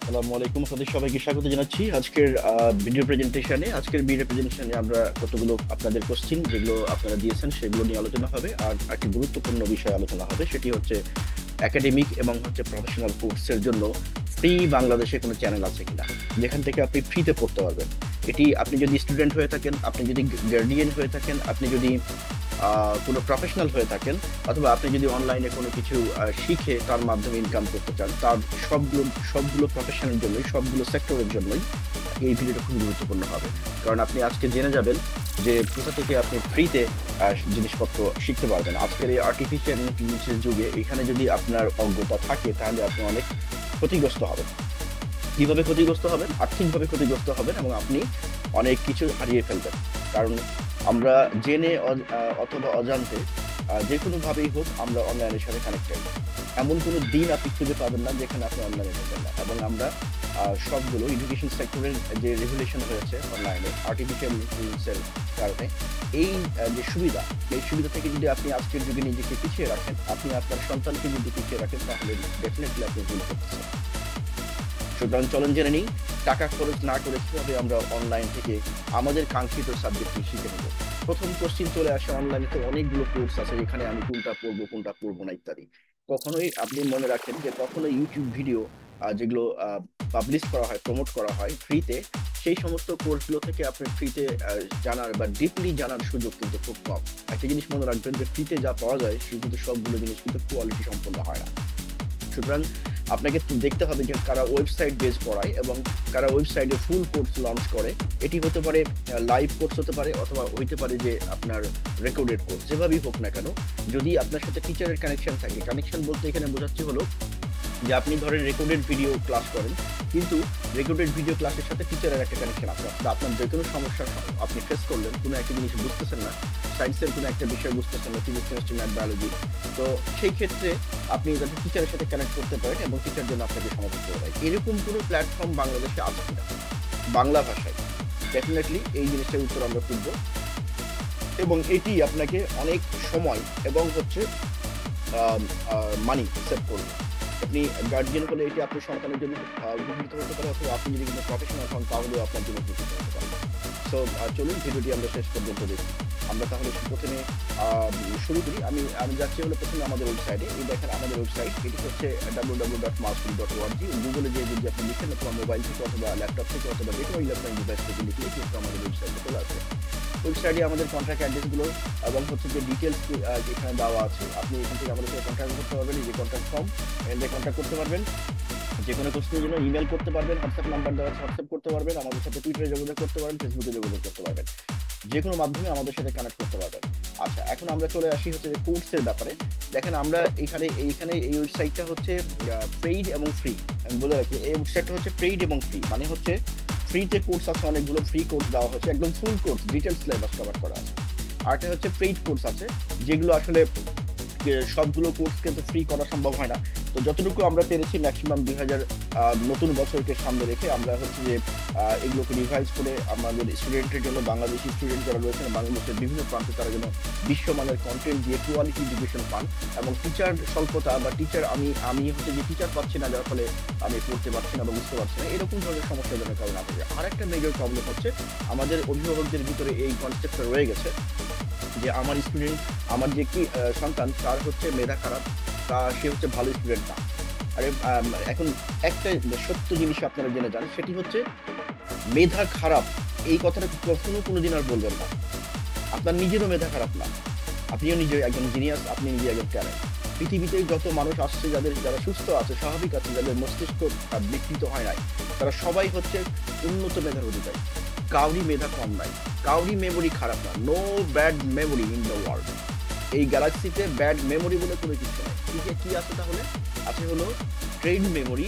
আসসালামু আলাইকুম, আপনাদের সবাইকে স্বাগত জানাচ্ছি আজকের ভিডিও প্রেজেন্টেশনে আমরা কতগুলো আপনাদের কোশ্চেন যেগুলো আপনারা দিয়েছেন সেগুলো নিয়ে আলোচনা হবে। আর একটি গুরুত্বপূর্ণ বিষয় আলোচনা হবে, সেটি হচ্ছে একাডেমিক এবং প্রফেশনাল কোর্সের জন্য ফ্রি বাংলাদেশে কোনো চ্যানেল আছে কিনা, যেখান থেকে আপনি ফ্রিতে পড়তে পারবেন। এটি আপনি যদি স্টুডেন্ট হয়ে থাকেন, আপনি যদি গার্ডিয়ান হয়ে থাকেন, আপনি যদি কোনো প্রফেশনাল হয়ে থাকেন, অথবা আপনি যদি অনলাইনে কোনো কিছু শিখে তার মাধ্যমে ইনকাম করতে চান, তার সবগুলো সবগুলো প্রফেশনের জন্যই, সবগুলো সেক্টরের জন্যই এই ভিডিওটা খুব গুরুত্বপূর্ণ হবে। কারণ আপনি আজকে জেনে যাবেন যে কোথা থেকে আপনি ফ্রিতে জিনিসপত্র শিখতে পারবেন। আজকের এই আর্টিফিশিয়াল ইন্টেলিজেন্সের যুগে এখানে যদি আপনার অজ্ঞতা থাকে তাহলে আপনি অনেক ক্ষতিগ্রস্ত হবেন। কিভাবে ক্ষতিগ্রস্ত হবেন? আর্থিকভাবে ক্ষতিগ্রস্ত হবেন এবং আপনি অনেক কিছু হারিয়ে ফেলবেন। কারণ আমরা জেনে অথবা অজান্তে যে কোনোভাবেই হোক আমরা অনলাইনের সাথে কানেক্টেড। এমন কোনো দিন আপনি খুঁজে পাবেন না যেখানে আপনি অনলাইনে থাকবেন না। এবং আমরা সবগুলো এডুকেশন সেক্টরের যে রেগুলেশন হয়েছে অনলাইনে আর্টিফিশিয়াল ইন্টেলিজেন্সের কারণে, এই যে সুবিধা, এই সুবিধা থেকে যদি আপনি আজকের যুগে নিজেকে পিছিয়ে রাখেন, আপনি আপনার সন্তানকে যদি পিছিয়ে রাখেন, তাহলে ডেফিনেটলি আপনি ভুল করতেছেন। সুতরাং চলুন জেনে নিই টাকা খরচ না করে কিভাবে আমরা অনলাইন থেকে আমাদের কাঙ্ক্ষিত সাবজেক্টটি শিখে নেব। প্রথম কোশ্চিন চলে আসে, অনলাইনে তো অনেকগুলো কোর্স আছে, এখানে আমি কোনটা পড়বো না ইত্যাদি। কখনোই আপনি মনে রাখেন যে কখনো ইউটিউব ভিডিও যেগুলো পাবলিশ করা হয়, প্রমোট করা হয় ফ্রিতে, সেই সমস্ত কোর্সগুলো থেকে আপনি ফ্রিতে জানার বা ডিপলি জানার সুযোগ কিন্তু খুব কম। একটা জিনিস মনে রাখবেন যে ফ্রিতে যা পাওয়া যায় সে কিন্তু সবগুলো জিনিস কিন্তু কোয়ালিটি সম্পন্ন হয় না। সুতরাং আপনাকে দেখতে হবে যে কারা ওয়েবসাইট বেস পড়ায় এবং কারা ওয়েবসাইটে ফুল কোর্স লঞ্চ করে। এটি হতে পারে লাইভ কোর্স হতে পারে, অথবা হইতে পারে যে আপনার রেকর্ডেড কোর্স। যেভাবেই হোক না কেন, যদি আপনার সাথে টিচারের কানেকশন থাকে, কানেকশন বলতে এখানে বোঝাচ্ছি হলো যে আপনি ধরেন রেকর্ডেড ভিডিও ক্লাস করেন, কিন্তু রেকর্ডেড ভিডিও ক্লাসের সাথে টিচারের একটা কানেকশন আছে। আপনার যে কোনো সমস্যা আপনি ফেস করলেন, কোনো একটা জিনিস বুঝতেছেন না, সায়েন্সের কোনো একটা বিষয় বুঝতেছেন না, ফিজিক্স, কেমিস্ট্রি, ম্যাথ, বায়োলজি, তো সেই ক্ষেত্রে আপনি যাতে টিচারের সাথে কানেক্ট করতে পারেন এবং টিচার জন্য আপনাকে সমাধান করে দেয়, এরকম কোনো প্ল্যাটফর্ম বাংলাদেশে আছে কিনা বাংলা ভাষায়, ডেফিনেটলি এই জিনিসটার উত্তর আমরা খুঁজবো। এবং এটি আপনাকে অনেক সময় এবং মানি সেভ করবে। আপনি গার্জিয়ান হলে এটি আপনার সন্তানের জন্য উপকৃত হতে পারে, অথবা আপনি যদি কোনো প্রফেশনাল হন তাহলেও আপনার জন্য উপকৃত হতে পারে। সো চলুন ভিডিওটি আমরা শেষ পর্যন্ত দেখি। আমরা তাহলে প্রথমে শুরু করি। আমি যাচ্ছি হলো প্রথমে আমাদের ওয়েবসাইটে। এই দেখেন আমাদের ওয়েবসাইট, এটি হচ্ছে www.mastery.org। গুগলে যে যদি আপনি লিখেন, অথবা মোবাইল থেকে অথবা ল্যাপটপ থেকে অথবা যে কোনো ইলেকট্রনিক ডিভাইস থেকে লিখলে কিন্তু আমাদের ওয়েবসাইটে চলে আসবে। ওয়েবসাইটে আমাদের কন্ট্যাক্ট অ্যাড্রেসগুলো এবং যে ডিটেলস এখানে দেওয়া আছে, আপনি এখান থেকে আমাদের সাথে কন্ট্যাক্ট করতে পারবেন। এই যে কন্ট্যাক্ট ফর্ম, এখানে কন্ট্যাক্ট করতে পারবেন। যে কোনো কোশ্চেনের জন্য ইমেল করতে পারবেন, হোয়াটসঅ্যাপ নাম্বার দেওয়া আছে, হোয়াটসঅ্যাপ করতে পারবেন, আমাদের সাথে টুইটারে যোগাযোগ করতে পারেন, ফেসবুকে যোগাযোগ করতে পারবেন, যে কোনো মাধ্যমে আমাদের সাথে কানেক্ট করতে পারবেন। আচ্ছা, এখন আমরা চলে আসি যে কোর্সের ব্যাপারে। দেখেন আমরা এইখানে এই ওয়েবসাইটটা হচ্ছে পেইড এবং ফ্রি। আমি বলে রাখি, এই ওয়েবসাইটটা হচ্ছে পেইড এবং ফ্রি, মানে হচ্ছে ফ্রিতে কোর্স আছে, অনেকগুলো ফ্রি কোর্স দেওয়া হচ্ছে, একদম full course detail syllabus cover করা আছে। আর এটা হচ্ছে পেইড কোর্স আছে, যেগুলো আসলে সবগুলো কোর্স কিন্তু ফ্রি করা সম্ভব হয় না। তো যতটুকু আমরা পেরেছি ম্যাক্সিমাম 2000 নতুন বছরকে সামনে রেখে আমরা যে এগুলোকে রিভাইজ করে আমাদের স্টুডেন্টের জন্য, বাংলাদেশি স্টুডেন্ট যারা রয়েছেন বাংলাদেশের বিভিন্ন প্রান্তে, তারা যেন বিশ্বমানের কন্টেন্ট দিয়ে কোয়ালিটি এডুকেশন পান। এবং টিচার স্বল্পতা বা টিচার আমি যে টিচার পাচ্ছি না, যার ফলে আমি পড়তে পারছি না বা বুঝতে পারছি না, এরকম ধরনের সমস্যাজনক কারণ আছে। আর একটা মেজর প্রবলেম হচ্ছে আমাদের অভিভাবকদের ভিতরে এই কনসেপ্টটা রয়ে গেছে যে আমার স্টুডেন্ট, আমার যে কি সন্তান, তার মেধা খারাপ, সে ভালো স্টুডেন্ট না। আরে এখন একটা সত্য জিনিস আপনারা জেনে যান, সেটি হচ্ছে মেধা খারাপ এই কথাটা কখনো কোনোদিন আর বলবেন না। আপনার নিজেরও মেধা খারাপ না, আপনিও নিজে একজন জিনিয়াস, আপনি নিজে একজন ট্যালেন্ট। পৃথিবীতে যত মানুষ আসছে, যারা সুস্থ আছে, স্বাভাবিক আছে, যাদের মস্তিষ্ক বিকৃত হয় নাই, তারা সবাই উন্নত মেধার অধিকারী। কাউরি মেধা কম নাই, কাউরি মেমোরি খারাপ না। No bad memory in the world. এই গ্যালাক্সিতে ব্যাড মেমোরি বলে কোনো কিছু নাই। কি আছে তাহলে? আছে হলো ট্রেন মেমোরি,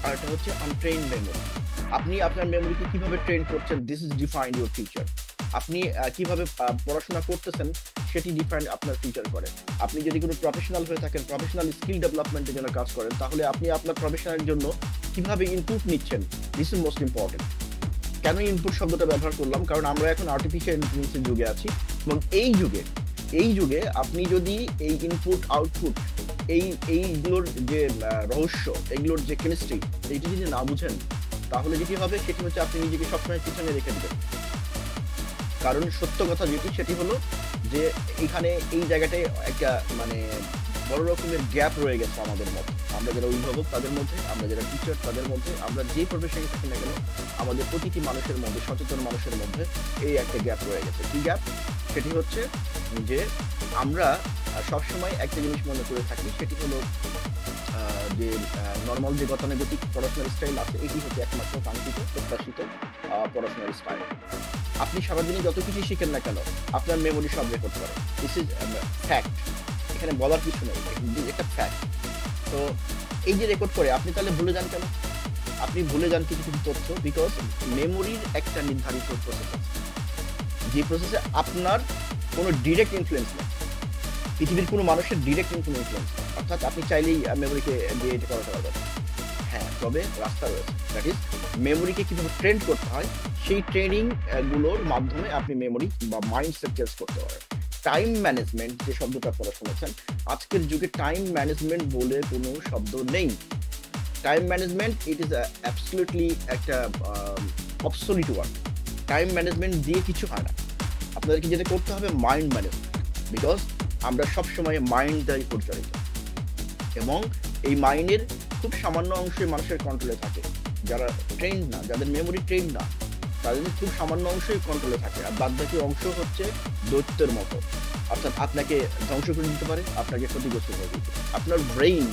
আর এটা হচ্ছে আনট্রেইন মেমোরি। আপনি আপনার মেমোরিকে কিভাবে ট্রেন করছেন, this is defined your future. আপনি কিভাবে পড়াশোনা করতেছেন, সেটি ডিফাইন্ড আপনার ফিউচার করে। আপনি যদি কোনো প্রফেশনাল হয়ে থাকেন, প্রফেশনাল স্কিল ডেভেলপমেন্টের জন্য কাজ করেন, তাহলে আপনি আপনার প্রফেশনের জন্য কিভাবে ইনপুট নিচ্ছেন, দিস ইজ মোস্ট ইম্পর্টেন্ট। কেন ইনপুট শব্দটা ব্যবহার করলাম? কারণ আমরা এখন আর্টিফিশিয়াল ইন্টেলিজেন্সের যুগে আছি, এবং এই যুগে আপনি যদি এই ইনপুট আউটপুট এই এইগুলোর যে রহস্য, এগুলোর যে কেমিস্ট্রি, এইটা যদি না বুঝেন তাহলে যেটি হবে সেটি হচ্ছে আপনি নিজেকে সবসময় পিছনে রেখে দিবেন। কারণ সত্য কথা যেটি সেটি হলো যে এখানে এই জায়গাটায় একটা মানে বড় রকমের গ্যাপ রয়ে গেছে আমাদের মধ্যে। আমরা যারা অভিভাবক তাদের মধ্যে, আমরা যারা টিচার তাদের মধ্যে, আমরা যে প্রফেশনে থাকি না কেন আমাদের প্রতিটি মানুষের মধ্যে, সচেতন মানুষের মধ্যে এই একটা গ্যাপ রয়ে গেছে। কি গ্যাপ? সেটি হচ্ছে যে আমরা সবসময় একটা জিনিস মনে করে থাকি, সেটি হলো যে নর্মাল যে গতানুগতিক পড়াশোনার স্টাইল আছে এটি হচ্ছে একমাত্র কাঙ্ক্ষিত প্রত্যাশিত পড়াশোনার স্টাইল। আপনি সারাদিনে যত কিছু শিখেন না কেন আপনার মেমোরি সব রেকর্ড করে। দিস ইজ ফ্যাক্ট, এখানে বলার কিছু নেই, একটা ফ্যাক্ট। তো এই যে রেকর্ড করে আপনি তাহলে ভুলে যান কেন? আপনি ভুলে যান কিছু কিছু তথ্য, বিকজ মেমোরির একটা নির্ধারিত প্রসেস আছে, যে প্রসেসে আপনার কোনো ডিরেক্ট ইনফ্লুয়েন্স নেই, পৃথিবীর কোনো মানুষের ডিরেক্ট ইনফ্লুয়েন্স নেই। অর্থাৎ আপনি চাইলেই মেমোরিকে দিয়ে এটা করাতে পারবেন, হ্যাঁ, তবে রাস্তা রয়েছে। দ্যাট ইজ মেমোরিকে কিভাবে ট্রেন করতে হয়, সেই ট্রেনিং গুলোর মাধ্যমে আপনি মেমোরি বা মাইন্ডসেট চেঞ্জ করতে পারেন। টাইম ম্যানেজমেন্ট যে শব্দটা আপনারা শুনেছেন, আজকের যুগে টাইম ম্যানেজমেন্ট বলে কোনো শব্দ নেই। Time management it is absolutely একটা অবসলিট ওয়ার্ড। টাইম ম্যানেজমেন্ট দিয়ে কিছু হয় না, আপনাদেরকে যেটা করতে হবে মাইন্ড ম্যানেজমেন্ট, বিকজ আমরা সবসময় মাইন্ড দ্বারাই পরিচালিত এবং এই মাইন্ডের খুব সামান্য অংশই মানুষের কন্ট্রোলে থাকে। যারা ট্রেন না, যাদের মেমোরি ট্রেন না, তাদের খুব সামান্য অংশই কন্ট্রোলে থাকে, আর বাদ বাকি অংশ হচ্ছে দৈত্যের মতো, অর্থাৎ আপনাকে ধ্বংস করে দিতে পারে, আপনাকে ক্ষতিগ্রস্ত করে দিতে পারে। আপনার ব্রেইন,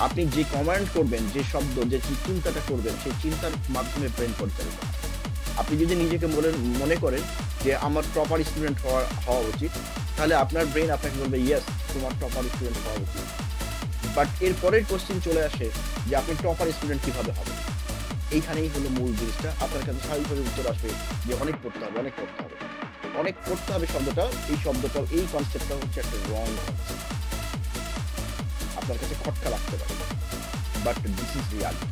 আপনি যে কমান্ড করবেন, যে শব্দ, যে চিন্তাটা করবেন, সেই চিন্তার মাধ্যমে ব্রেন পরিচালিত হয়। আপনি যদি নিজেকে মনে করেন যে আমার প্রপার স্টুডেন্ট হওয়া উচিত, তাহলে আপনার ব্রেন আপনাকে বলবে ইয়েস, তোমার প্রপার স্টুডেন্ট হওয়া উচিত। বাট এর পরের কোশ্চেন চলে আসে যে আপনি টপার স্টুডেন্ট কিভাবে হবে। এইখানেই হলো মূল জিনিসটা। আপনার কাছে স্বাভাবিকভাবে উত্তর আসবে যে অনেক পড়তে হবে, অনেক পড়তে হবে। অনেক পড়তে হবে শব্দটা, এই কনসেপ্টটা হচ্ছে একটা রং কনসেপ্ট। আপনার কাছে খটকা লাগতে পারে, বাট দিস ইজ রিয়ালিটি।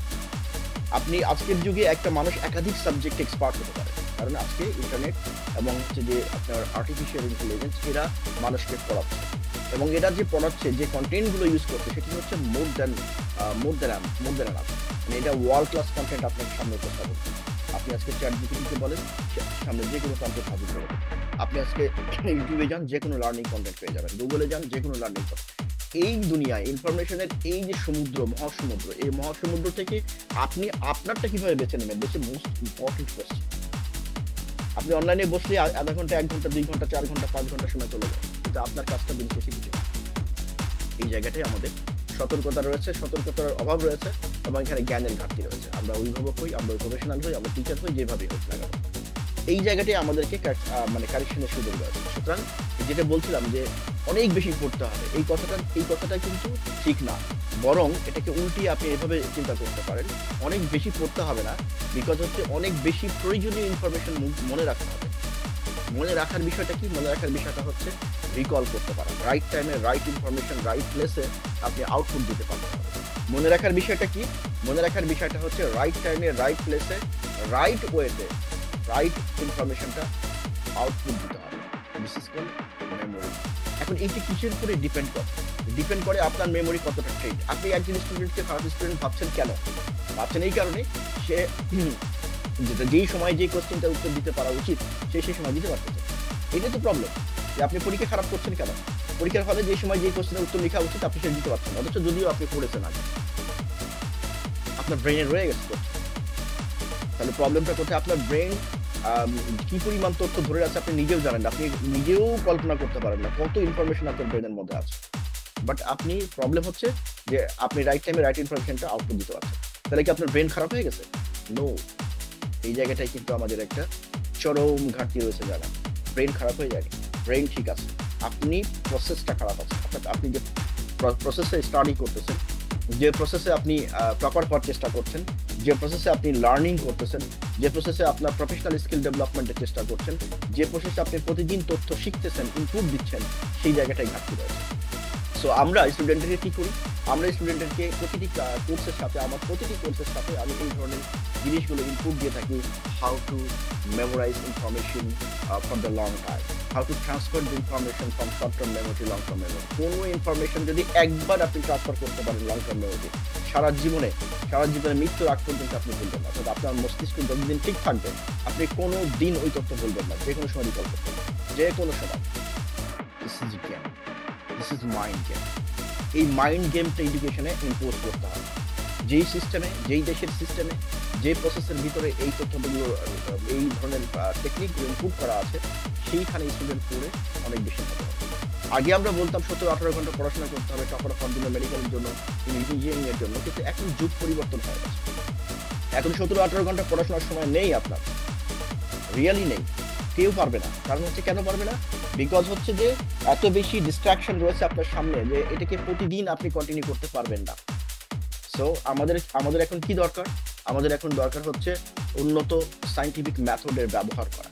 আপনি আজকের যুগে একটা মানুষ একাধিক সাবজেক্ট এক্সপার্ট হতে পারে, কারণ আজকে ইন্টারনেট এবং হচ্ছে যে আপনার আর্টিফিশিয়াল ইন্টেলিজেন্স এরা মানুষকে পড়াচ্ছে, এবং এরা যে পড়াচ্ছে, যে কন্টেন্টগুলো ইউজ করছে সেটি হচ্ছে মোর দ্যান আপ, মানে এটা ওয়ার্ল্ড ক্লাস কন্টেন্ট আপনার সামনে উপস্থাপন। আপনি আজকে চ্যাট জিপিটিকে বলেন, সামনে যে কোনো কন্টেন্ট হাজির করে। আপনি আজকে ইউটিউবে যান, যে কোনো লার্নিং কন্টেন্ট পেয়ে যাবেন। গুগলে যান, যে কোনো লার্নিং কন্টেন্ট। এই দুনিয়ায় ইনফরমেশনের এই যে সমুদ্র, মহাসমুদ্র, এই মহাসমুদ্র থেকে আপনি আপনারটা কিভাবে বেছে নেবেন, বেছে মোস্ট ইম্পর্টেন্ট কোয়েশ্চেন। আপনি অনলাইনে বসলে আধা ঘন্টা, 1 ঘন্টা, 2 ঘন্টা, 4 ঘন্টা, 5 ঘন্টা সময় চলে যায়, কিন্তু আপনার কাজটা দিন শেষে কিছু। এই জায়গাটাই আমাদের সতর্কতা রয়েছে, সতর্কতার অভাব রয়েছে, এবং এখানে জ্ঞানের ঘাটতি রয়েছে। আমরা অভিভাবক হই, আমরা প্রফেশনাল হই, আমরা টিচার হই, যেভাবেই হোক না কেন, এই জায়গাটাই আমাদেরকে মানে কারেকশনের সুযোগ রয়েছে। সুতরাং যেটা বলছিলাম যে অনেক বেশি পড়তে হবে, এই কথাটা কিন্তু ঠিক না, বরং এটাকে উল্টিয়ে আপনি এভাবে চিন্তা করতে পারেন, অনেক বেশি পড়তে হবে না, বিকজ হচ্ছে অনেক বেশি প্রয়োজনীয় ইনফরমেশন মনে রাখতে হবে। মনে রাখার বিষয়টা কি? মনে রাখার বিষয়টা হচ্ছে রিকল করতে পারা, রাইট টাইমে রাইট ইনফরমেশন রাইট প্লেসে আপনি আউটপুট দিতে পারতে হবে। মনে রাখার বিষয়টা কি? মনে রাখার বিষয়টা হচ্ছে রাইট টাইমে রাইট প্লেসে রাইট ওয়েতে রাইট ইনফরমেশনটা আউটপুট দিতে হবে। বিশেষ করে মেমোরি। এখন এইটি কিসের উপরে ডিপেন্ড করে আপনার মেমোরি কতটা ট্রেন্ড। আপনি একজন স্টুডেন্টকে খারাপ স্টুডেন্ট ভাবছেন কেন? ভাবছেন এই কারণে সে যেই সময় যে কোশ্চেনটার উত্তর দিতে পারা উচিত সেই সময় দিতে পারতেছে। এটাই তো প্রবলেম, যে আপনি পরীক্ষা খারাপ করছেন কেন? পরীক্ষার হলে যে সময় যে কোশ্চেনের উত্তর লেখা উচিত আপনি সেটা দিতে পারছেন, অথচ যদিও আপনি পড়েছেন আগে, আপনার ব্রেনে রয়ে গেছে। তাহলে প্রবলেমটা কোথায়? আপনার ব্রেন কি পরিমাণ তথ্য ধরে আছে আপনি নিজেও জানেন না, আপনি নিজেও কল্পনা করতে পারেন না কত ইনফরমেশন আপনার ব্রেনের মধ্যে আছে। বাট আপনি প্রবলেম হচ্ছে যে আপনি রাইট টাইমে রাইট ইনফরমেশনটা আউটপুট দিতে পারছেন। তাহলে কি আপনার ব্রেন খারাপ হয়ে গেছে? নো। এই জায়গাটাই কিন্তু আমাদের একটা চরম ঘাটতি রয়েছে, যারা ব্রেন খারাপ হয়ে যায়, ব্রেন ঠিক আছে, আপনি প্রসেসটা খারাপ আছে। অর্থাৎ আপনি যে প্রসেসে স্টাডি করতেছেন, যে প্রসেসে আপনি প্রপার হওয়ার চেষ্টা করছেন, যে প্রসেসে আপনি লার্নিং করতেছেন, যে প্রসেসে আপনার প্রফেশনাল স্কিল ডেভেলপমেন্টের চেষ্টা করছেন, যে প্রসেসে আপনি প্রতিদিন তথ্য শিখতেছেন, ইনপুট দিচ্ছেন, সেই জায়গাটাই ঘাটতি রয়েছে। সো আমরা স্টুডেন্টদেরকে কি করি? আমরা স্টুডেন্টদেরকে প্রতিটি কোর্সের সাথে, আমার প্রতিটি কোর্সের সাথে আমি এই ধরনের জিনিসগুলো ইনপুট দিয়ে থাকি, how to memorise information for the long time. How to transfer the information from short term memory to long term memory. কোনো ইনফরমেশন যদি একবার আপনি ট্রান্সফার করতে পারেন লং টার্ম মেমোরি, সারা জীবনে মৃত্যুর আগ পর্যন্ত আপনি ভুলবেন না, অর্থাৎ আপনার মস্তিষ্ক যতদিন ঠিক থাকবে আপনি কোনো দিন ওই তথ্য ভুলবেন না, যে কোনো সময় রিকল করতে পারেন, যে কোনো সময়। This is game, this is mind game. এই মাইন্ড গেমটা এডুকেশনে ইম্পোজ করতে হবে। যেই সিস্টেমে, যেই দেশের সিস্টেমে, যে প্রসেসের ভিতরে এই তথ্যগুলো, এই ধরনের টেকনিকগুলো ইনপুট করা আছে, সেইখানে স্টুডেন্ট পড়ে অনেক বেশি ভালো হবে। আগে আমরা বলতাম 17-18 ঘন্টা পড়াশোনা করতে হবে টপার অফ জন্য, মেডিকেলের জন্য, ইঞ্জিনিয়ারিং এর জন্য, কিন্তু এখন যুগ পরিবর্তন হয়ে গেছে। এখন 17-18 ঘন্টা পড়াশোনার সময় নেই আপনার, রিয়েলি নেই, কেউ পারবে না। কারণ হচ্ছে, কেন পারবে না? বিকজ হচ্ছে যে এত বেশি ডিস্ট্রাকশন রয়েছে আপনার সামনে যে এটাকে প্রতিদিন আপনি কন্টিনিউ করতে পারবেন না। সো আমাদের আমাদের এখন কি দরকার? আমাদের এখন দরকার হচ্ছে উন্নত সায়েন্টিফিক মেথডের ব্যবহার করা।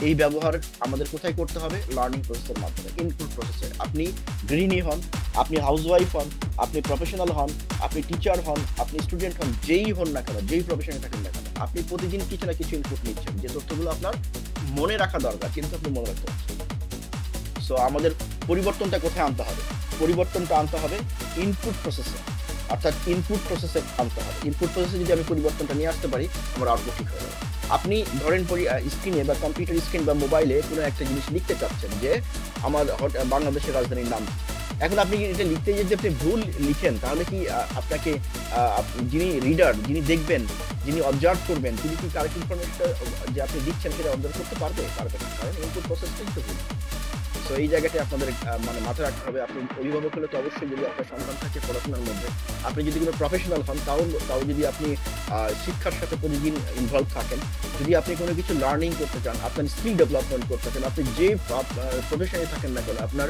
এই ব্যবহার আমাদের কোথায় করতে হবে? লার্নিং প্রসেসের মাধ্যমে, ইনপুট প্রসেসে। আপনি গৃহিণী হন, আপনি হাউসওয়াইফ হন, আপনি প্রফেশনাল হন, আপনি টিচার হন, আপনি স্টুডেন্ট হন, যেই হন না কেন, যেই প্রফেশনে থাকেন না কেন, আপনি প্রতিদিন কিছু না কিছু ইনপুট নিচ্ছেন, যে তথ্যগুলো আপনার মনে রাখা দরকার, কিন্তু আপনি মনে রাখতে পারছেন না। সো আমাদের পরিবর্তনটা কোথায় আনতে হবে? পরিবর্তনটা আনতে হবে ইনপুট প্রসেসে, অর্থাৎ ইনপুট প্রসেসে আনতে হবে। ইনপুট প্রসেসে যদি আমি পরিবর্তনটা নিয়ে আসতে পারি, আমার আউটপুট ঠিক হয়ে যাবে। আপনি ধরেন স্ক্রিনে বা কম্পিউটার স্ক্রিন বা মোবাইলে কোনো একটা জিনিস লিখতে চাচ্ছেন, যে আমার বাংলাদেশের রাজধানীর নাম। এখন আপনি এটা লিখতে যদি আপনি ভুল লিখেন, তাহলে কি আপনাকে যিনি রিডার, যিনি দেখবেন, যিনি অবজার্ভ করবেন, তিনি কি কারেক্ট ইনফরমেশনটা যে আপনি দিচ্ছেন সেটা অবজার্ভ করতে পারবে? পারবে না, কারণ ইনপুট প্রসেসটাই তো ভুল। সো এই জায়গাটায় আপনাদের মানে মাথায় রাখতে হবে। আপনি অভিভাবক হলে তো অবশ্যই, যদি আপনার সন্তান থাকে পড়াশোনার মধ্যে, আপনি যদি কোনো প্রফেশনাল হন, তাও যদি আপনি শিক্ষার সাথে প্রতিদিন ইনভলভ থাকেন, যদি আপনি কোনো কিছু লার্নিং করতে চান, আপনার স্কিল ডেভেলপমেন্ট করতে চান, আপনি যে প্রফেশনে থাকেন না কেন, আপনার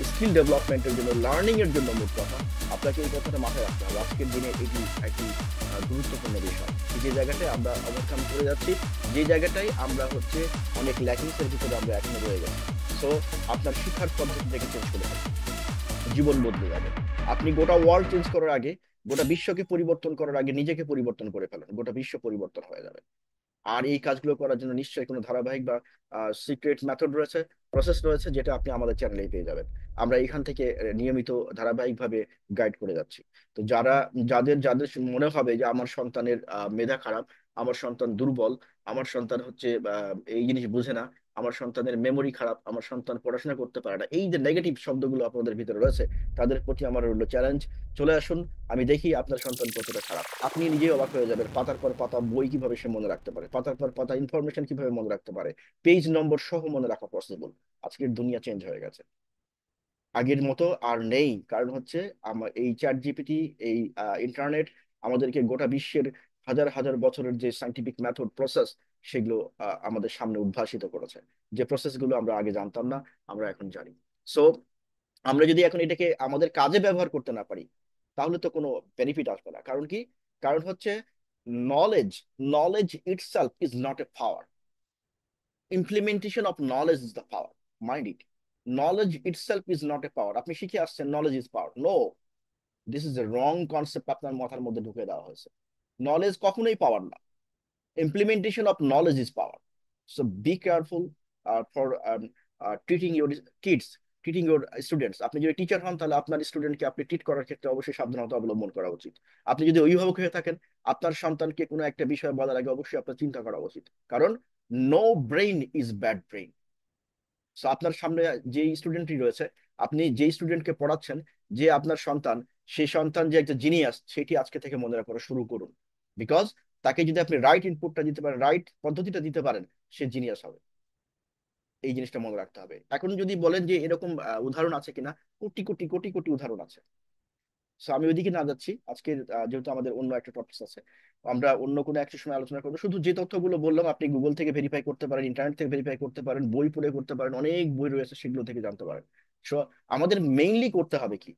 স্কিল ডেভেলপমেন্টের জন্য, লার্নিং এর জন্য মোট কথা, আপনাকে এই কথাটা মাথায় রাখতে হবে। আজকের দিনে এটি একটি গুরুত্বপূর্ণ বিষয়, যে জায়গাটায় আমরা ওভারকাম করে যাচ্ছি, যে জায়গাটায় আমরা হচ্ছে অনেক ল্যাকিংসের ভিতরে আমরা এখনো রয়ে গেছি। সো আপনার শিক্ষার পদ্ধতি থেকে চেঞ্জ করে ফেলুন, জীবন বদলে যাবে। আপনি গোটা ওয়ার্ল্ড চেঞ্জ করার আগে, গোটা বিশ্বকে পরিবর্তন করার আগে নিজেকে পরিবর্তন করে ফেলুন, গোটা বিশ্ব পরিবর্তন হয়ে যাবে। আর এই কাজগুলো করার জন্য নিশ্চয়ই কোনো ধারাবাহিক বা সিক্রেট মেথড রয়েছে, প্রসেস রয়েছে, যেটা আপনি আমাদের চ্যানেলেই পেয়ে যাবেন। আমরা এখান থেকে নিয়মিত ধারাবাহিকভাবে গাইড করে যাচ্ছি। তো যাদের যাদের মনে হবে যে আমার সন্তানের মেধা খারাপ, আমার সন্তান দুর্বল, আমার সন্তান হচ্ছে এই জিনিস বুঝে না, আমার সন্তানের মেমোরি খারাপ, আমার সন্তান পড়াশোনা করতে পারে না, এই যে নেগেটিভ শব্দগুলো আপনাদের ভিতরে রয়েছে, তাদের প্রতি আমার রইল চ্যালেঞ্জ। চলে আসুন, আমি দেখি আপনার সন্তান কতটা খারাপ। আপনি নিজেই অবাক হয়ে যাবেন, পাতার পর পাতা বই কিভাবে সে মনে রাখতে পারে, পাতার পর পাতা ইনফরমেশন কিভাবে মনে রাখতে পারে, পেজ নম্বর সহ মনে রাখা পসিবল। আজকের দুনিয়া চেঞ্জ হয়ে গেছে, আগের মতো আর নেই। কারণ হচ্ছে আমার এই চ্যাট জিপিটি, এই ইন্টারনেট আমাদেরকে গোটা বিশ্বের হাজার হাজার বছরের যে সাইন্টিফিক মেথড, প্রসেস, সেগুলো আমাদের সামনে উদ্ভাসিত করেছে। যে প্রসেসগুলো আমরা আগে জানতাম না, আমরা এখন জানি। সো আমরা যদি এখন এটাকে আমাদের কাজে ব্যবহার করতে না পারি, তাহলে তো কোনো বেনিফিট আসবে না। কারণ কি? কারণ হচ্ছে knowledge, knowledge itself is not a power, implementation of knowledge is the power, mind it. Knowledge itself is not a power. আপনি শিখে আসছেন knowledge is power, no, this is a wrong concept আপনার মাথার মধ্যে ঢুকে দেওয়া হয়েছে। নলেজ কখনোই পাওয়ার না, implementation of knowledge is power. So be careful for treating your kids, treating your students. আপনি যদি টিচার হন, তাহলে আপনার স্টুডেন্টকে আপনি ট্রিট করার ক্ষেত্রে অবশ্যই সাবধানতা অবলম্বন করা উচিত। আপনি যদি অভিভাবক হয়ে থাকেন, আপনার সন্তানকে কোনো একটা বিষয় বলার আগে অবশ্যই আপনার চিন্তা করা উচিত, কারণ no brain is bad brain. So আপনার সামনে যে স্টুডেন্টই রয়েছে, আপনি যে স্টুডেন্টকে পড়াচ্ছেন, যে আপনার সন্তান, সেই সন্তান যে একটা জিনিয়াস, সেটি আজকে থেকে মনে রাখা শুরু করুন। বিকজ তাকে যদি আপনি রাইট ইনপুটটা দিতে পারেন, রাইট পদ্ধতিটা দিতে পারেন, সে জিনিয়াস হবে। এই জিনিসটা মনে রাখতে হবে। এখন যদি বলেন যে এরকম উদাহরণ আছে কিনা, কোটি কোটি কোটি কোটি উদাহরণ আছে। সো আমি ওইদিকে না যাচ্ছি আজকে, যেহেতু আমাদের অন্য একটা টপিক আছে, আমরা অন্য কোনো একটা সময় আলোচনা করবো। শুধু যে তথ্যগুলো বললাম, আপনি গুগল থেকে ভেরিফাই করতে পারেন, ইন্টারনেট থেকে ভেরিফাই করতে পারেন, বই পড়ে করতে পারেন, অনেক বই রয়েছে, সেগুলো থেকে জানতে পারেন। সো আমাদের মেইনলি করতে হবে কি?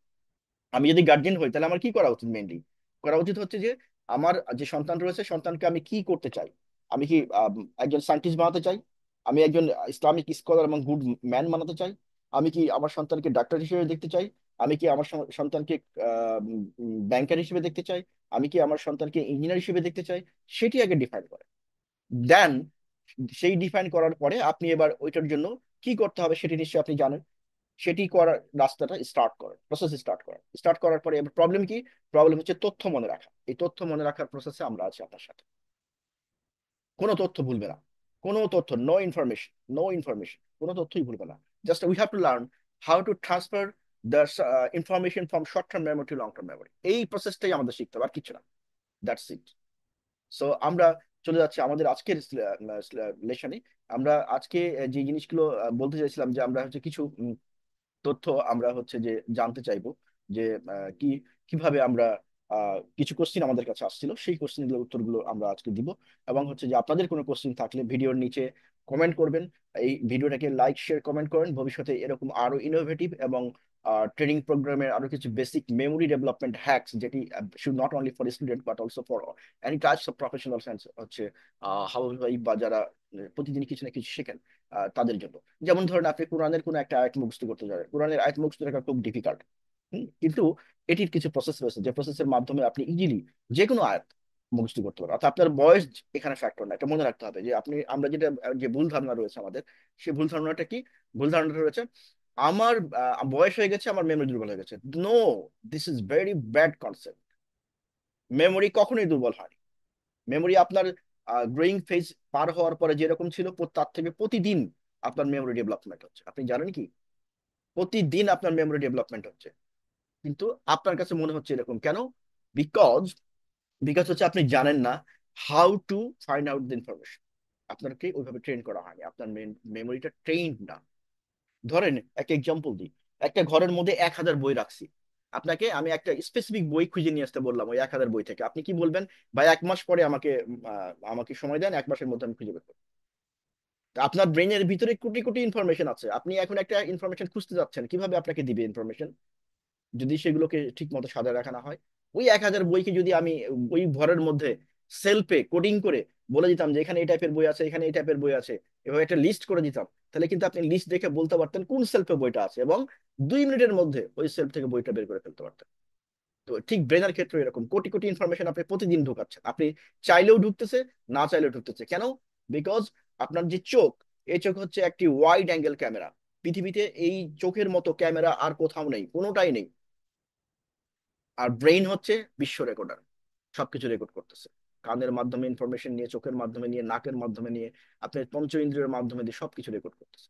আমি যদি গার্জিয়ান হই, তাহলে আমার কি করা উচিত? মেইনলি করা উচিত হচ্ছে যে আমার যে সন্তান রয়েছে, সন্তানকে আমি কি করতে চাই? আমি কি একজন সায়েন্টিস্ট বানাতে চাই? আমি একজন ইসলামিক স্কলার এবং গুড ম্যান বানাতে চাই? আমি কি আমার সন্তানকে ডাক্তার হিসেবে দেখতে চাই? আমি কি আমার সন্তানকে ব্যাংকার হিসেবে দেখতে চাই? আমি কি আমার সন্তানকে ইঞ্জিনিয়ার হিসেবে দেখতে চাই? সেটি আগে ডিফাইন করে দেন, সেই ডিফাইন করার পরে আপনি এবার ওইটার জন্য কি করতে হবে সেটি নিশ্চয়ই আপনি জানেন। সেটি করার রাস্তাটা স্টার্ট করেন, প্রসেস স্টার্ট করার পরে এবার প্রবলেম কি? প্রবলেম হচ্ছে তথ্য মনে রাখা। এই তথ্য মনে রাখার প্রসেসে আমরা আছি আপনার সাথে। কোনো তথ্য ভুলবে না, কোনো তথ্য, নো ইনফরমেশন, কোনো তথ্যই ভুলবে না। Just we have to learn how to transfer the information from short term memory to long term memory. এই প্রসেসটাই আমাদের শিখতে হবে, আর কিছু না। That's it. সো আমরা চলে যাচ্ছি আমাদের আজকের লেসনে। আমরা আজকে যে জিনিসগুলো বলতে চাইছিলাম, যে আমরা হচ্ছে কিছু তথ্য আমরা হচ্ছে যে জানতে চাইবো, যে কি কিভাবে আমরা কিছু কোশ্চিন আমাদের কাছে আসছিল, সেই কোশ্চিনগুলোর উত্তরগুলো আমরা আজকে দিব। এবং হচ্ছে যে আপনাদের কোনো কোশ্চিন থাকলে ভিডিওর নিচে কমেন্ট করবেন। এই ভিডিওটাকে লাইক শেয়ার কমেন্ট করেন। ভবিষ্যতে এরকম আরো ইনোভেটিভ এবং ট্রেনিং প্রোগ্রামের আরো কিছু বেসিক মেমোরি ডেভেলপমেন্ট হ্যাকস, যেটি should not only for student but also for any types of professional science, হচ্ছে হাউস বা যারা প্রতিদিন কিছু না কিছু শেখেন, তাদের জন্য। যেমন ধরেন আপনি কোরআনের কোনো একটা আয়াত মুখস্থ করতে যাবেন, কোরআনের আয়াত মুখস্থ করা খুব ডিফিকাল্ট। কিন্তু এটির কিছু প্রসেস রয়েছে, যে প্রসেসের মাধ্যমে আপনি ইজিলি যে কোনো আয়াত মুখস্থ করতে পারেন। অর্থাৎ আপনার বয়স এখানে ফ্যাক্টর না, এটা মনে রাখতে হবে। যে আপনি, আমরা যেটা, যে ভুল ধারণা রয়েছে আমাদের, সেই ভুল ধারণাটা কি? ভুল ধারণাটা রয়েছে আমার বয়স হয়ে গেছে, আমার মেমোরি দুর্বল হয়ে গেছে। No, this is very bad concept. Memory কখনোই দুর্বল হয়নি। মেমোরি আপনার গ্রোয়িং ফেজ পার হওয়ার পরে যেরকম ছিল, তার থেকে প্রতিদিন আপনার মেমোরি ডেভেলপমেন্ট হচ্ছে। আপনি জানেন কি? প্রতিদিন আপনার মেমোরি ডেভেলপমেন্ট হচ্ছে। কিন্তু আপনার কাছে মনে হচ্ছে এরকম কেন? বিকজ বিকজ হচ্ছে আপনি জানেন না how to find out the information. আপনাকে ওইভাবে ট্রেন করা হয়নি, আপনার মেমোরিটা ট্রেন না। ধরেন একটা এক্সাম্পল দিই। একটা ঘরের মধ্যে 1000 বই রাখছি, আপনাকে আমি একটা স্পেসিফিক বই খুঁজে নিয়ে আসতে বললাম ওই 1000 বই থেকে। আপনি কি বলবেন? ভাই 1 মাস পরে আমাকে আমাকে সময় দেন, 1 মাসের মধ্যে আমি খুঁজে বের করবো। তা আপনার ব্রেনের ভিতরে কোটি কোটি ইনফরমেশন আছে, আপনি এখন একটা ইনফরমেশন খুঁজতে যাচ্ছেন, কিভাবে আপনাকে দিবে ইনফরমেশন যদি সেগুলোকে ঠিক মতো সাজায় রাখা না হয়? ওই 1000 বইকে যদি আমি ওই ঘরের মধ্যে সেলফে কোডিং করে বলে দিতাম যে এখানে এই টাইপের বই আছে, এখানে এই টাইপের বই আছে, এভাবে একটা লিস্ট করে দিতাম, তাহলে কিন্তু আপনি লিস্ট দেখে বলতে পারতেন কোন সেলফে বইটা আছে, এবং 2 মিনিটের মধ্যে ওই সেলফ থেকে বইটা বের করে ফেলতে পারতেন। তো ঠিক ব্রেনের ক্ষেত্রে এরকম কোটি কোটি ইনফরমেশন আপনি প্রতিদিন ঢুকাচ্ছেন। আপনি চাইলেও ঢুকতেছে, না চাইলেও ঢুকতেছে। কেন? বিকজ আপনার যে চোখ, এই চোখ হচ্ছে একটি ওয়াইড অ্যাঙ্গেল ক্যামেরা। পৃথিবীতে এই চোখের মতো ক্যামেরা আর কোথাও নেই, কোনোটাই নেই। আর ব্রেইন হচ্ছে বিশ্ব রেকর্ডার, সবকিছু রেকর্ড করতেছে। কানের মাধ্যমে ইনফরমেশন নিয়ে, চোখের মাধ্যমে নিয়ে, নাকের মাধ্যমে নিয়ে, আপনার পঞ্চ ইন্দ্রিয়ের মাধ্যমে দিয়ে সবকিছু রেকর্ড করতেছে।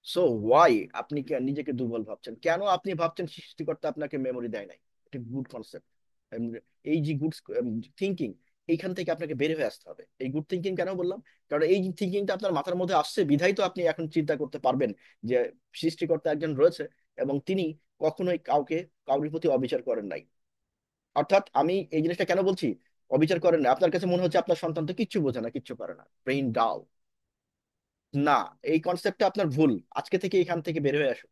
সো ওয়াই আপনি কি নিজেকে দুর্বল ভাবছেন? কেন আপনি ভাবছেন সৃষ্টিকর্তা আপনাকে মেমোরি দেয় নাই? এটা গুড কনসেপ্ট। এই যে গুড থিঙ্কিং, এইখান থেকে আপনাকে বের হয়ে আসতে হবে। এই গুড থিঙ্কিং কেন বললাম? কারণ এই থিঙ্কিংটা আপনার মাথার মধ্যে আসছে বিধাই তো আপনি এখন চিন্তা করতে পারবেন যে সৃষ্টিকর্তা একজন রয়েছে, এবং তিনি কখনোই কাউরির প্রতি অবিচার করেন নাই। অর্থাৎ আমি এই জিনিসটা কেন বলছি অবিচার করেন না? আপনার কাছে মনে হচ্ছে আপনার সন্তান তো কিচ্ছু বোঝে না, কিচ্ছু পারে না, ব্রেইন ডাল। না, এই কনসেপ্টটা আপনার ভুল। আজকে থেকে এখান থেকে বের হয়ে আসুন।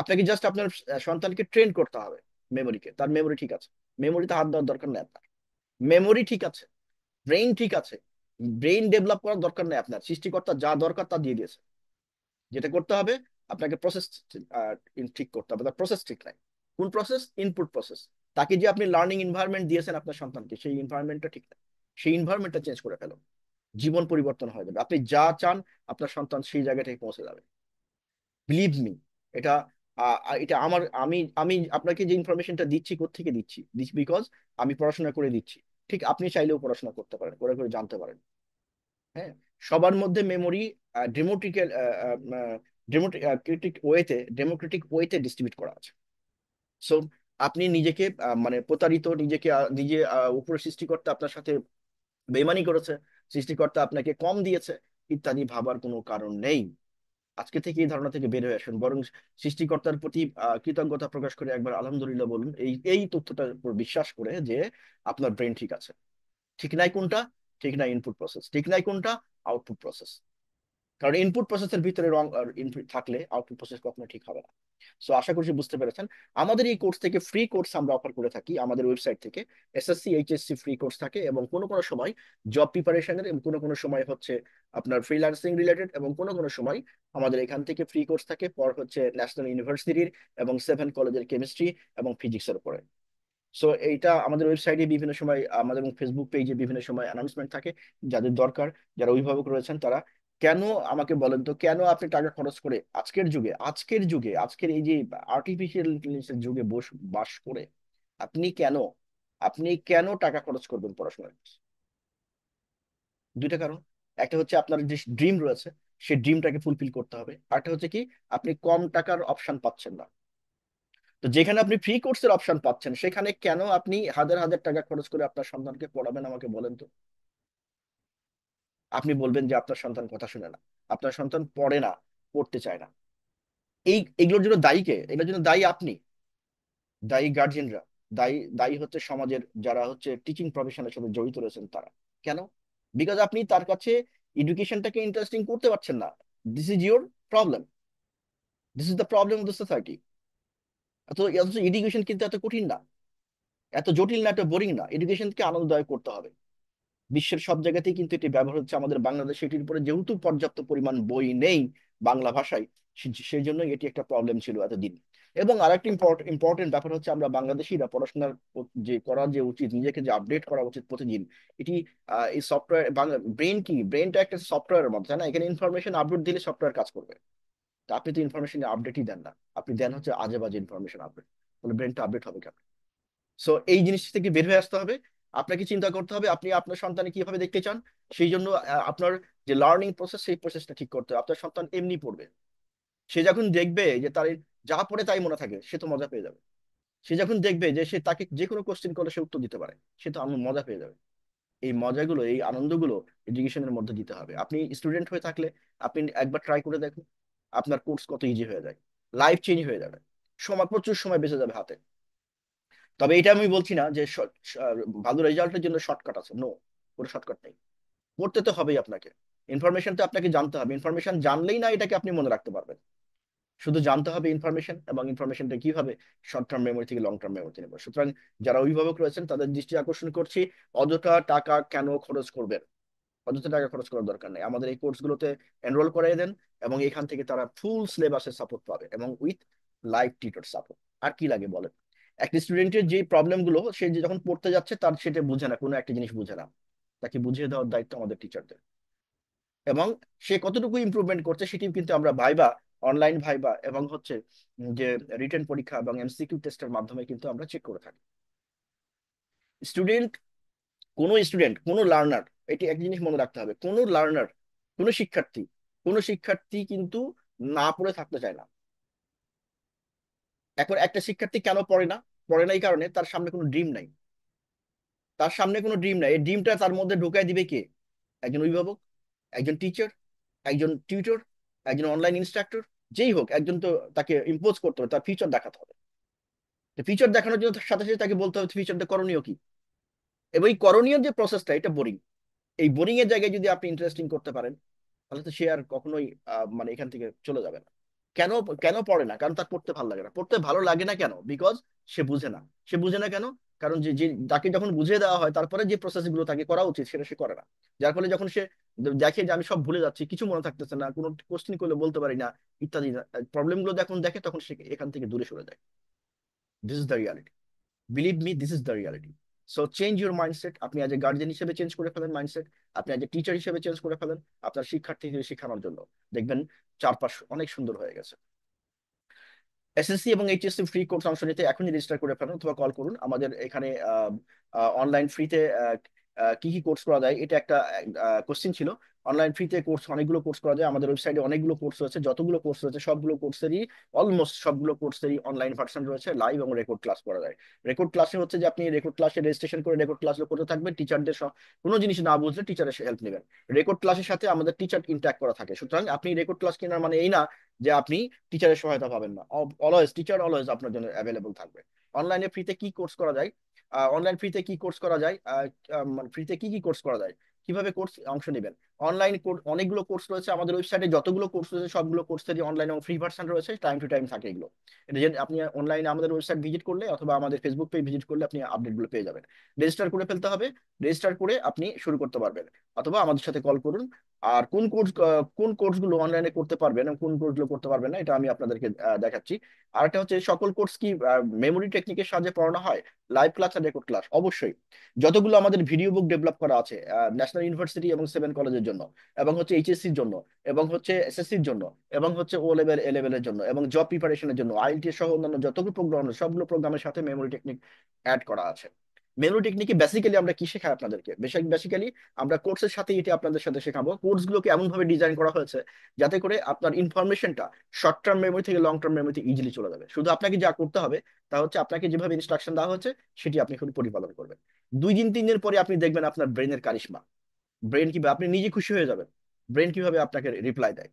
আপনাকে জাস্ট আপনার সন্তানকে ট্রেন করতে হবে মেমোরিকে। তার মেমোরি ঠিক আছে, মেমোরিতে হাত দেওয়ার দরকার নেই আপনার। মেমোরি ঠিক আছে, ব্রেইন ঠিক আছে, ব্রেইন ডেভেলপ করার দরকার নেই আপনার। সৃষ্টিকর্তা যা দরকার তা দিয়ে দিয়েছে। যেটা করতে হবে, আপনাকে প্রসেস ঠিক করতে হবে। তার প্রসেস ঠিক নাই। কোন প্রসেস? Input process. তাকে যে আপনি লার্নিং এনভায়রনমেন্ট দিয়েছেন আপনার সন্তানকে, সেই এনভায়রনমেন্টটা ঠিক নাই। সেই এনভায়রনমেন্টটা চেঞ্জ করে ফেলো, জীবন পরিবর্তন হয়ে যাবে। আপনি যা চান আপনার সন্তান সেই জায়গাটায় পৌঁছে যাবে। Believe me. এটা এটা আমার, আমি আপনাকে যে ইনফরমেশনটা দিচ্ছি, কোত্থেকে দিচ্ছি? দিচ্ছি বিকজ আমি পড়াশোনা করে দিচ্ছি। ঠিক আপনি চাইলেও পড়াশোনা করতে পারেন, করে করে জানতে পারেন। হ্যাঁ, সবার মধ্যে মেমোরি ডেমোক্রিটিক্যাল ডেমোক্রেটিক ওয়েতে ডিস্ট্রিবিউট করা আছে। সো আপনি নিজেকে মানে প্রতারিত, নিজেকে নিজে উপরে সৃষ্টিকর্তা আপনার সাথে বেইমানি করেছে, সৃষ্টিকর্তা আপনাকে কম দিয়েছে ইত্যাদি ভাবার কোনো কারণ নেই। আজকে থেকে এই ধারণা থেকে বের হয়ে আসুন, বরং সৃষ্টিকর্তার প্রতি কৃতজ্ঞতা প্রকাশ করে একবার আলহামদুলিল্লাহ বলুন, এই এই তথ্যটার উপর বিশ্বাস করে যে আপনার ব্রেন ঠিক আছে। ঠিক নাই কোনটা? ঠিক নাই ইনপুট প্রসেস, ঠিক নাই কোনটা? Output process. কারণ ইনপুট প্রসেসের ভিতরে রং ইনপুট থাকলে আউটপুট প্রসেস কখনো ঠিক হবে না। সো আশা করছি বুঝতে পেরেছেন। আমাদের এই কোর্স থেকে ফ্রি কোর্স আমরা অফার করে থাকি আমাদের ওয়েবসাইট থেকে। এসএসসি এইচএসসি ফ্রি কোর্স থাকে, এবং কোনো কোনো সময় জব প্রিপারেশনের, এবং কোনো কোনো সময় হচ্ছে আপনার ফ্রিল্যান্সিং রিলেটেড, এবং কোনো কোনো সময় আমাদের এখান থেকে ফ্রি কোর্স থাকে পর হচ্ছে ন্যাশনাল ইউনিভার্সিটির এবং 7 কলেজের কেমিস্ট্রি এবং ফিজিক্সের উপরে। সো এইটা আমাদের ওয়েবসাইটে বিভিন্ন সময়, আমাদের ফেসবুক পেজে বিভিন্ন সময় অ্যানাউন্সমেন্ট থাকে। যাদের দরকার, যারা অভিভাবক রয়েছেন, তারা কেন আমাকে বলেন তো, কেন আপনি টাকা খরচ করে আজকের এই যে আর্টিফিশিয়াল ইন্টেলিজেন্সের যুগে বাস করে আপনি কেন আপনি কেন টাকা খরচ করবেন পড়াশোনার পিছনে? দুইটা কারণ। একটা হচ্ছে আপনার যে ড্রিম রয়েছে সেই ড্রিমটাকে ফুলফিল করতে হবে, আরেকটা হচ্ছে কি আপনি কম টাকার অপশন পাচ্ছেন না। তো যেখানে আপনি ফ্রি কোর্সের অপশন পাচ্ছেন সেখানে কেন আপনি হাজার হাজার টাকা খরচ করে আপনার সন্তানকে পড়াবেন আমাকে বলেন তো? আপনি বলবেন যে আপনার সন্তান কথা শুনে না, আপনার সন্তান পড়ে না, পড়তে চায় না। এগুলোর জন্য দায়ী কে? এগুলোর জন্য দায়ী আপনি, দায়ী গার্জিয়ানরা, দায়ী দায়ী হচ্ছে সমাজের যারা হচ্ছে টিচিং প্রফেশনের সাথে জড়িত রয়েছেন তারা। কেন? বিকজ আপনি তার কাছে এডুকেশনটাকে ইন্টারেস্টিং করতে পারছেন না। This is your problem, this is the problem of the society. অথচ এডুকেশন কিন্তু এত কঠিন না, এত জটিল না, এত বোরিং না। এডুকেশনকে আনন্দদায়ক করতে হবে। বিশ্বের সব জায়গাতেই কিন্তু এটি ব্যবহার হচ্ছে, আমাদের বাংলাদেশে এটির উপরে যেহেতু পর্যাপ্ত পরিমাণ বই নেই বাংলা ভাষায়, সেই জন্য এটি একটা প্রবলেম ছিল এতদিন। এবং আরেকটা ইম্পর্টেন্ট ব্যাপার হচ্ছে আমরা বাংলাদেশিরা পড়াশোনার যে করা যে উচিত, নিজেকে যে আপডেট করা উচিত প্রতিদিন। এটি এই সফটওয়্যার বাংলা ব্রেন কি, ব্রেনটা একটা সফটওয়্যারের মধ্যে, তাই না? এখানে ইনফরমেশন আপডেট দিলে সফটওয়্যার কাজ করবে। তা আপনি তো ইনফরমেশন আপডেটই দেন না, আপনি দেন হচ্ছে আজে বাজে ইনফরমেশন আপডেট। তাহলে ব্রেনটা আপডেট হবে কেন? সো এই জিনিস থেকে বের হয়ে আসতে হবে। আপনাকে চিন্তা করতে হবে আপনি আপনার সন্তানকে কিভাবে দেখতে চান। সেই জন্য আপনার যে লার্নিং প্রসেস সেই প্রসেসটা ঠিক করতে হবে। আপনার সন্তান এমনি পড়বে, সে যখন দেখবে যে তার যা পড়ে তাই মনে থাকে সে তো মজা পেয়ে যাবে। সে যখন দেখবে যে সে তাকে যে কোনো কোশ্চেন করলে সে উত্তর দিতে পারে, সে তো আমি মজা পেয়ে যাবে। এই মজাগুলো, এই আনন্দগুলো এডুকেশনের মধ্যে দিতে হবে। আপনি স্টুডেন্ট হয়ে থাকলে আপনি একবার ট্রাই করে দেখুন, আপনার কোর্স কত ইজি হয়ে যায়, লাইফ চেঞ্জ হয়ে যাবে, সময় প্রচুর সময় বেঁচে যাবে হাতে। তবে এটা আমি বলছি না যে ভালো রেজাল্টের জন্য শর্টকাট আছে, নো, কোনো শর্টকাট নেই। পড়তে তো হবেই আপনাকে, ইনফরমেশন তো আপনাকে জানতে হবে। ইনফরমেশন জানলেই না এটাকে আপনি মনে রাখতে পারবেন। শুধু জানতে হবে ইনফরমেশন, এবং ইনফরমেশনটা কিভাবে শর্ট টার্ম মেমোরি থেকে লং টার্ম মেমোরিতে নেব। সুতরাং যারা অভিভাবক রয়েছেন তাদের দৃষ্টি আকর্ষণ করছি, অযথা টাকা কেন খরচ করবেন? অযথা টাকা খরচ করার দরকার নেই। আমাদের এই কোর্সগুলোতে এনরোল করাই দেন, এবং এখান থেকে তারা ফুল সিলেবাসের সাপোর্ট পাবে এবং উইথ লাইভ টিউটর সাপোর্ট। আর কি লাগে বলেন? একটা স্টুডেন্টের যে প্রবলেম গুলো সে যে যখন পড়তে যাচ্ছে তার সেটা বুঝে না, কোনো একটা জিনিস বুঝে না, তাকে বুঝিয়ে দেওয়ার দায়িত্ব আমাদের টিচারদের। এবং সে কতটুকু ইমপ্রুভমেন্ট করছে সেটি কিন্তু আমরা ভাইবা, অনলাইন ভাইবা এবং হচ্ছে যে রিটেন পরীক্ষা এবং এমসিকিউ টেস্টের মাধ্যমে কিন্তু আমরা চেক করে থাকি। স্টুডেন্ট, কোনো লার্নার, এটি এক জিনিস মনে রাখতে হবে, কোনো লার্নার, কোনো শিক্ষার্থী কোনো শিক্ষার্থী কিন্তু না পড়ে থাকতে চায় না। এখন একটা শিক্ষার্থী কেন পড়ে না? পড়ে না এই কারণে তার সামনে কোনো ড্রিম নাই। তার সামনে কোনো ড্রিম নাই, এই ড্রিমটা তার মধ্যে ঢুকাই দিবে কে? একজন অভিভাবক, একজন টিচার, একজন টিউটর, একজন অনলাইন ইনস্ট্রাক্টর, যেই হোক একজন তো তাকে ইম্পোজ করতে হবে, তার ফিউচার দেখাতে হবে। ফিউচার দেখানোর জন্য তার সাথে সাথে তাকে বলতে হবে ফিউচারটা করণীয় কি। এবং এই করণীয় যে প্রসেসটা এটা বোরিং। এই বোরিং এর জায়গায় যদি আপনি ইন্টারেস্টিং করতে পারেন তাহলে তো সে আর কখনোই মানে এখান থেকে চলে যাবে না। কেন কেন পড়ে না? কারণ তার পড়তে ভালো লাগে না। পড়তে ভালো লাগে না কেন? বিকজ সে বুঝে না। সে বুঝে না কেন? কারণ যে যে তাকে যখন বুঝিয়ে দেওয়া হয় তারপরে যে প্রসেস গুলো তাকে করা উচিত সেটা সে করে না। যার ফলে যখন সে দেখে যে আমি সব ভুলে যাচ্ছি, কিছু মনে থাকতেছে না, কোনো কোশ্চেন করলে বলতে পারি না, ইত্যাদি প্রবলেম গুলো যখন দেখে তখন সে এখান থেকে দূরে সরে যায়। This is the reality, believe me, this is the reality. So change your mindset. আপনি অ্যাজ এ গার্জিয়ান হিসেবে চেঞ্জ করে ফেলেন মাইন্ডসেট, আপনি অ্যাজ এ টিচার হিসেবে চেঞ্জ করে ফেলেন আপনার শিক্ষার্থীদের শেখানোর জন্য। দেখবেন চারপাশ অনেক সুন্দর হয়ে গেছে। এসএসসি এবং এইচএসসি ফ্রি কোর্স অংশ নিতে এখনই রেজিস্টার করে ফেলুন অথবা কল করুন আমাদের এখানে। অনলাইন ফ্রিতে কি কি কোর্স করা যায় এটা একটা কোশ্চেন ছিল। অনলাইন ফ্রিতে কোর্স, অনেকগুলো কোর্স করা যায় আমাদের ওয়েবসাইটে, অনেকগুলো কোর্স রয়েছে। যতগুলো কোর্স রয়েছে সবগুলো কোর্সেরই, অলমোস্ট সবগুলো কোর্সেরই অনলাইন ভার্সন রয়েছে, লাইভ এবং রেকর্ড ক্লাস করা যায়। রেকর্ড ক্লাসে হচ্ছে যে আপনি রেকর্ড ক্লাসে রেজিস্ট্রেশন করে রেকর্ড ক্লাসগুলো করতে থাকবেন, টিচারদের কোনো জিনিস না বুঝলে টিচারের হেল্প নেবেন। রেকর্ড ক্লাসের সাথে আমাদের টিচার ইন্টারঅ্যাক্ট করা থাকে। সুতরাং আপনি রেকর্ড ক্লাস কেনার মানে এই না যে আপনি টিচারের সহায়তা পাবেন না। অলওয়েজ টিচার অলওয়েজ আপনার জন্য অ্যাভেলেবল থাকবে। অনলাইনে ফ্রিতে কি কোর্স করা যায়? অনলাইন ফ্রিতে কি কোর্স করা যায়? ফ্রিতে কি কি কোর্স করা যায়, কিভাবে কোর্স অংশ নেবেন? অনলাইন অনেকগুলো কোর্স রয়েছে আমাদের ওয়েবসাইটে, যতগুলো কোর্স রয়েছে সবগুলো কোর্সেরই অনলাইন এবং ফ্রি ভার্সন রয়েছে, টাইম টু টাইম থাকে এগুলো। এটা যে আপনি অনলাইনে আমাদের ওয়েবসাইট ভিজিট করলে অথবা আমাদের ফেসবুক পেজ ভিজিট করলে আপনি আপডেটগুলো পেয়ে যাবেন। রেজিস্টার করে ফেলতে হবে, রেজিস্টার করে আপনি শুরু করতে পারবেন, অথবা আমাদের সাথে কল করুন। আর কোন কোর্সগুলো অনলাইনে করতে পারবেন এবং কোন কোর্সগুলো করতে পারবেন না এটা আমি আপনাদেরকে দেখাচ্ছি। আর একটা হচ্ছে সকল কোর্স কি মেমোরি টেকনিকের সাহায্যে পড়ানো হয়? লাইভ ক্লাস আর রেকর্ড ক্লাস অবশ্যই। যতগুলো আমাদের ভিডিও বুক ডেভেলপ করা আছে ন্যাশনাল ইউনিভার্সিটি এবং 7 কলেজের জন্য, জন্য, এবং হচ্ছে এইচএসসির জন্য, এবং হচ্ছে এসএসসির জন্য, এবং হচ্ছে ও লেভেল এ লেভেলের জন্য, এবং জব প্রিপারেশনের জন্য, আইএলটিএস সহ অন্যান্য যতগুলো প্রোগ্রাম সবগুলো প্রোগ্রামের সাথে মেমোরি টেকনিক অ্যাড করা আছে। মেমোরি টেকনিকে বেসিক্যালি আমরা কি শেখাই আপনাদেরকে, বেসিক্যালি আমরা কোর্সের সাথে এটি আপনাদের সাথে শেখাবো। কোর্সগুলোকে এমন ভাবে ডিজাইন করা হয়েছে যাতে করে আপনার ইনফরমেশনটা শর্ট টার্ম মেমোরি থেকে লং টার্ম মেমোরিতে ইজিলি চলে যাবে। শুধু আপনাকে যা করতে হবে তা হচ্ছে আপনাকে যেভাবে ইনস্ট্রাকশন দেওয়া হচ্ছে সেটি আপনি শুধু পরিপালন করবেন। 2 দিন 3 দিন পরে আপনি দেখবেন আপনার ব্রেনের কারিশমা, ব্রেন কিভাবে আপনি নিজে খুশি হয়ে যাবেন, ব্রেন কিভাবে আপনাকে রিপ্লাই দেয়।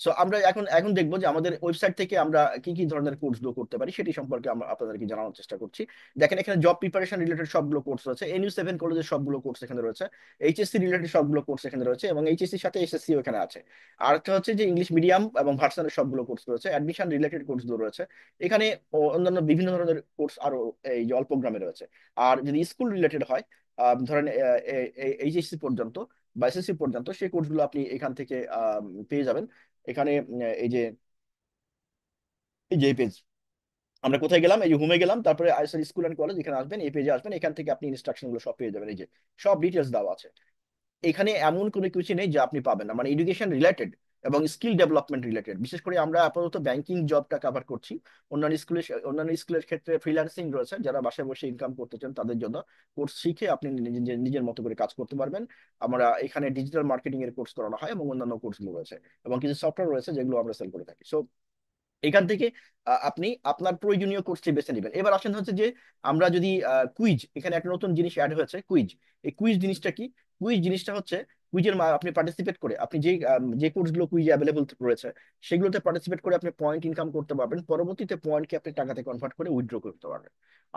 সো আমরা এখন এখন দেখবো যে আমাদের ওয়েবসাইট থেকে আমরা কি কি ধরনের কোর্স গুলো করতে পারি সেটি সম্পর্কে আমরা আপনাদেরকে জানানোর চেষ্টা করছি। দেখেন এখানে জব প্রিপারেশন রিলেটেড সবগুলো কোর্স রয়েছে, NU7 কলেজের সবগুলো কোর্স এখানে রয়েছে, এইচএসসি রিলেটেড সবগুলো কোর্স এখানে রয়েছে, এবং এইচএসসির সাথে এসএসসি এখানে আছে। আর একটা হচ্ছে যে ইংলিশ মিডিয়াম এবং ভার্সনের সবগুলো কোর্স রয়েছে, অ্যাডমিশন রিলেটেড কোর্স গুলো রয়েছে এখানে। অন্যান্য বিভিন্ন ধরনের কোর্স আরো এই যে অল্প গ্রামে রয়েছে। আর যদি স্কুল রিলেটেড হয়, ধরেন এইচএসসি পর্যন্ত বা এসএসসি পর্যন্ত, সেই কোর্সগুলো আপনি এখান থেকে পেয়ে যাবেন। এখানে এই যে পেজ, আমরা কোথায় গেলাম, এই যে হোমে গেলাম, তারপরে আইএসআর স্কুল অ্যান্ড কলেজ, এখানে আসবেন, এই পেজে আসবেন, এখান থেকে আপনি ইনস্ট্রাকশন গুলো সব পেয়ে যাবেন। এই যে সব ডিটেলস দেওয়া আছে এখানে, এমন কোনো কিছু নেই যে আপনি পাবেন না, মানে এডুকেশন রিলেটেড এবং স্কিল ডেভেলপমেন্ট রিলেটেড। বিশেষ করে আমরা আপাতত ব্যাংকিং জবটা কভার করছি। অন্যান্য স্কুলের ক্ষেত্রে ফ্রিল্যান্সিং রয়েছে, যারা বাসায় বসে ইনকাম করতে চান তাদের জন্য কোর্স শিখে আপনি নিজের নিজের মতো করে কাজ করতে পারবেন। আমরা এখানে ডিজিটাল মার্কেটিং এর কোর্স করানো হয়, এবং অন্যান্য কোর্সগুলো রয়েছে, এবং কিছু সফটওয়্যার রয়েছে যেগুলো আমরা সেল করে থাকি। সো এখান থেকে আপনি আপনার প্রয়োজনীয় কোর্সটি বেছে নেবেন। এবার আসেন হচ্ছে যে আমরা যদি কুইজ, এখানে একটা নতুন জিনিস অ্যাড হয়েছে কুইজ। এই কুইজ জিনিসটা কি? কুইজ জিনিসটা হচ্ছে কুইজের আপনি পার্টিসিপেট করে আপনি যে কোর্সগুলো কুইজে অ্যাভেলেবল রয়েছে সেগুলোতে পার্টিসিপেট করে আপনি পয়েন্ট ইনকাম করতে পারবেন, পরবর্তীতে পয়েন্টকে আপনি টাকাতে কনভার্ট করে উইথড্র করতে পারবেন।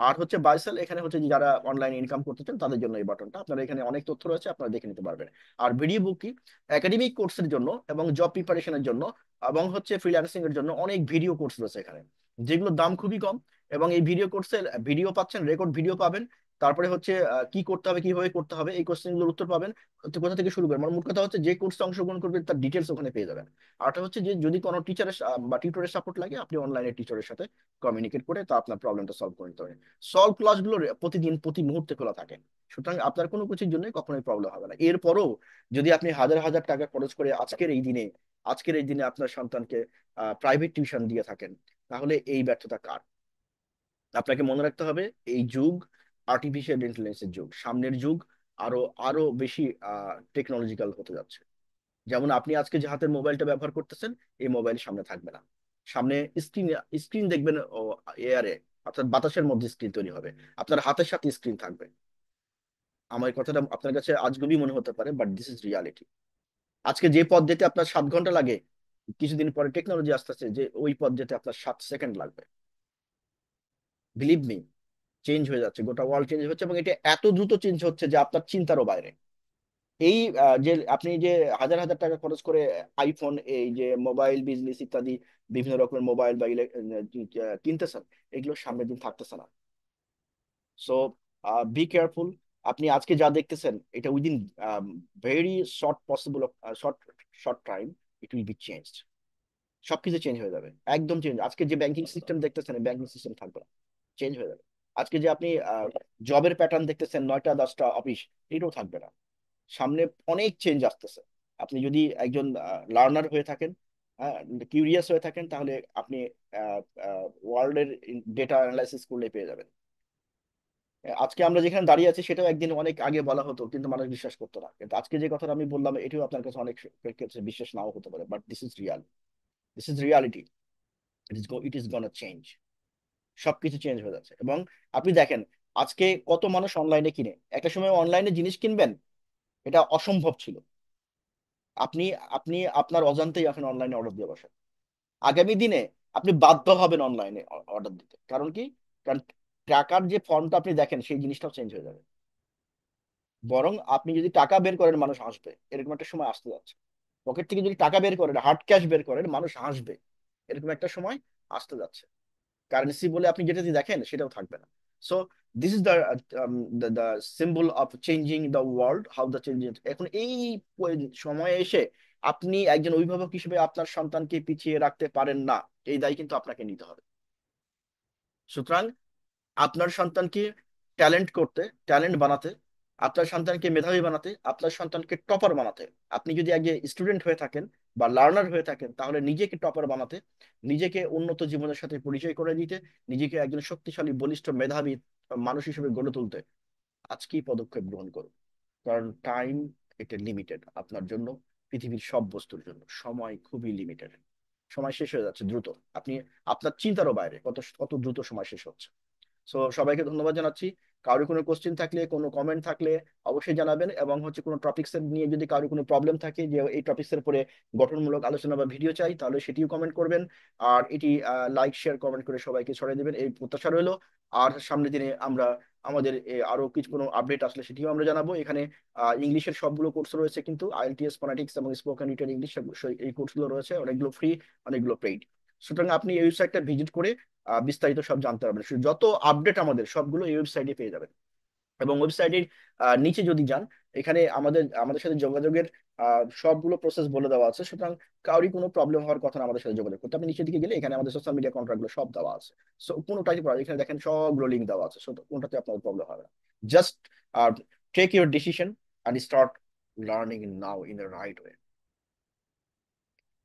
আর হচ্ছে বাইসেল, এখানে হচ্ছে যে যারা অনলাইনে ইনকাম করতে চান তাদের জন্য এই বাটনটা, আপনারা এখানে অনেক তথ্য রয়েছে, আপনারা দেখে নিতে পারবেন। আর ভিডিও বুক কি, একাডেমিক কোর্সের জন্য এবং জব প্রিপারেশনের জন্য এবং হচ্ছে ফ্রিল্যান্সিং এর জন্য অনেক ভিডিও কোর্স রয়েছে এখানে, যেগুলোর দাম খুবই কম। এবং এই ভিডিও কোর্সে ভিডিও পাচ্ছেন, রেকর্ড ভিডিও পাবেন, তারপরে হচ্ছে কি করতে হবে, কিভাবে করতে হবে, এই কোশ্চেন গুলোর উত্তর পাবেন। তো কোথা থেকে শুরু করবেন, মানে মোট কথা হচ্ছে যে কোর্সে অংশগ্রহণ করবেন তার ডিটেলস ওখানে পেয়ে যাবেন। আরটা হচ্ছে যে যদি কোনো টিচারের বা টিউটরের সাপোর্ট লাগে, আপনি অনলাইনে টিচারের সাথে কমিউনিকেট করে তা আপনার প্রবলেমটা সলভ করে নিতে পারেন। সলভ ক্লাসগুলো প্রতিদিন প্রতি মুহূর্তে খোলা থাকে, সুতরাং আপনার কোনো কিছুর জন্য কখনোই প্রবলেম হবে না। এরপরও যদি আপনি হাজার হাজার টাকা খরচ করে আজকের এই দিনে আপনার সন্তানকে প্রাইভেট টিউশন দিয়ে থাকেন, তাহলে এই ব্যর্থতা কার? আপনাকে মনে রাখতে হবে এই যুগ আর্টিফিশিয়াল ইন্টেলিজেন্সের যুগ, সামনের যুগ আরো আরো বেশি টেকনোলজিক্যাল হতে যাচ্ছে। যেমন আপনি আজকে যে হাতের মোবাইলটা ব্যবহার করতেছেন, এই মোবাইল সামনে থাকবে না। সামনে স্ক্রিন স্ক্রিন দেখবেন এয়ারে, অর্থাৎ বাতাসের মধ্যে স্ক্রিন তৈরি হবে, আপনার হাতের সাথে স্ক্রিন থাকবে। আমার এই কথাটা আপনার কাছে আজগুবি মনে হতে পারে, বাট দিস ইজ রিয়ালিটি। আজকে যে পথ যেতে আপনার 7 ঘন্টা লাগে, কিছুদিন পরে টেকনোলজি আসতেছে যে ওই পথ যেতে আপনার 7 সেকেন্ড লাগবে। বিলিভ মি, চেঞ্জ হয়ে যাচ্ছে, গোটা ওয়ার্ল্ড চেঞ্জ হচ্ছে, এবং এটা এত দ্রুত চেঞ্জ হচ্ছে যে আপনার চিন্তারও বাইরে। এই যে আপনি যে হাজার হাজার টাকা খরচ করে আইফোন, এই যে মোবাইল বিজনেস ইত্যাদি বিভিন্ন রকমের মোবাইল বা কিনতেছেন, এগুলো সামনের দিন থাকতেছে না। So be careful. আপনি আজকে যা দেখতেছেন এটা within very short possible short short time it will be changed. সবকিছু চেঞ্জ হয়ে যাবে, একদম চেঞ্জ। আজকে যে ব্যাংকিং সিস্টেম দেখতেছেন, ব্যাংকিং সিস্টেম থাকবে না, চেঞ্জ হয়ে যাবে। আজকে যে আপনি জবের প্যাটার্ন দেখতেছেন 9টা 10টা অফিস, এটাও থাকবে না। সামনে অনেক চেঞ্জ আসতেছে। আপনি যদি একজন লার্নার হয়ে থাকেন, কিউরিয়াস হয়ে থাকেন, তাহলে আপনি ওয়ার্ল্ডের ডেটা অ্যানালাইসিস করলে পেয়ে যাবেন। আজকে আমরা যেখানে দাঁড়িয়ে আছি সেটাও একদিন অনেক আগে বলা হতো, কিন্তু মানুষ বিশ্বাস করতো না। কিন্তু আজকে যে কথাটা আমি বললাম এটিও আপনার কাছে অনেক ক্ষেত্রে বিশ্বাস নাও হতে পারে, but this is real, this is reality. It is gonna change. সবকিছু চেঞ্জ হয়ে যাচ্ছে। এবং আপনি দেখেন আজকে কত মানুষ অনলাইনে কিনে, একটা সময় অনলাইনে জিনিস কিনবেন এটা অসম্ভব ছিল। আপনি আপনি আপনার অজান্তেই এখন অনলাইনে অর্ডার দিয়ে বসেন। আগামী দিনে আপনি বাধ্য হবেন অনলাইনে অর্ডার দিতে। কারণ কি? কারণ টাকার যে ফর্মটা আপনি দেখেন সেই জিনিসটাও চেঞ্জ হয়ে যাবে। বরং আপনি যদি টাকা বের করেন মানুষ হাসবে, এরকম একটা সময় আসতে যাচ্ছে। পকেট থেকে যদি টাকা বের করেন, হার্ড ক্যাশ বের করেন, মানুষ হাসবে, এরকম একটা সময় আসতে যাচ্ছে। কারেন্সি বলে আপনি যেটা দেখেন সেটাও থাকবে না। So this is the symbol of changing the world, how the change. এখন এই সময়ে এসে আপনি একজন অভিভাবক হিসেবে আপনার সন্তানকে পিছিয়ে রাখতে পারেন না, এই দায় কিন্তু আপনাকে নিতে হবে। সুতরাং আপনার সন্তানকে ট্যালেন্ট বানাতে আপনার সন্তানকে মেধাবী বানাতে, আপনার সন্তানকে টপার বানাতে, আপনি যদি একজন স্টুডেন্ট হয়ে থাকেন বা লার্নার হয়ে থাকেন, তাহলে নিজেকে টপার বানাতে, নিজেকে উন্নত জীবনের সাথে পরিচয় করে দিতে, নিজেকে একজন শক্তিশালী বলিষ্ঠ মেধাবী মানুষ হিসেবে গড়ে তুলতে আজকেই পদক্ষেপ গ্রহণ করুন। কারণ টাইম, এটা লিমিটেড আপনার জন্য, পৃথিবীর সব বস্তুর জন্য সময় খুবই লিমিটেড। সময় শেষ হয়ে যাচ্ছে দ্রুত। আপনি আপনার চিন্তারও বাইরে কত কত দ্রুত সময় শেষ হচ্ছে। সো সবাইকে ধন্যবাদ জানাচ্ছি। কারোর কোনো কোশ্চেন থাকলে, কোনো কমেন্ট থাকলে অবশ্যই জানাবেন, এবং হচ্ছে কোনো টপিক্স এর নিয়ে যদি কারোর কোনো প্রবলেম থাকে যে এই টপিক্স এর উপরে গঠনমূলক আলোচনা বা ভিডিও চাই, তাহলে সেটিও কমেন্ট করবেন। আর এটি লাইক শেয়ার কমেন্ট করে সবাইকে ছড়িয়ে দেবেন, এই প্রত্যাশা রইলো। আর সামনের দিনে আমরা আমাদের আরো কিছু কোনো আপডেট আসলে সেটিও আমরা জানাবো। এখানে ইংলিশের সবগুলো কোর্স রয়েছে, কিন্তু আইএলটিএস, ফোনেটিক্স এবং স্পোকেন রিটেন ইংলিশ এই কোর্সগুলো রয়েছে, অনেকগুলো ফ্রি, অনেকগুলো পেইড। সুতরাং আপনি এই ওয়েবসাইটটা ভিজিট করে বিস্তারিত সব জানতে পারবেন। শুধু যত আপডেট আমাদের সবগুলো এই ওয়েবসাইটে পেয়ে যাবেন। এবং ওয়েবসাইটের নিচে যদি যান, এখানে আমাদের আমাদের সাথে যোগাযোগের সবগুলো প্রসেস বলে দেওয়া আছে। সুতরাং কারোরই কোনো প্রবলেম হওয়ার কথা না আমাদের সাথে যোগাযোগ করতে। আপনি নিচের দিকে গেলে এখানে আমাদের সোশ্যাল মিডিয়া কন্ট্যাক্ট গুলো সব দেওয়া আছে। সো কোনোটাই এখানে দেখেন সবগুলো লিঙ্ক দেওয়া আছে। সো কোনটাতে আপনার প্রবলেম হবে না। Just take your decision and start learning now in the right way.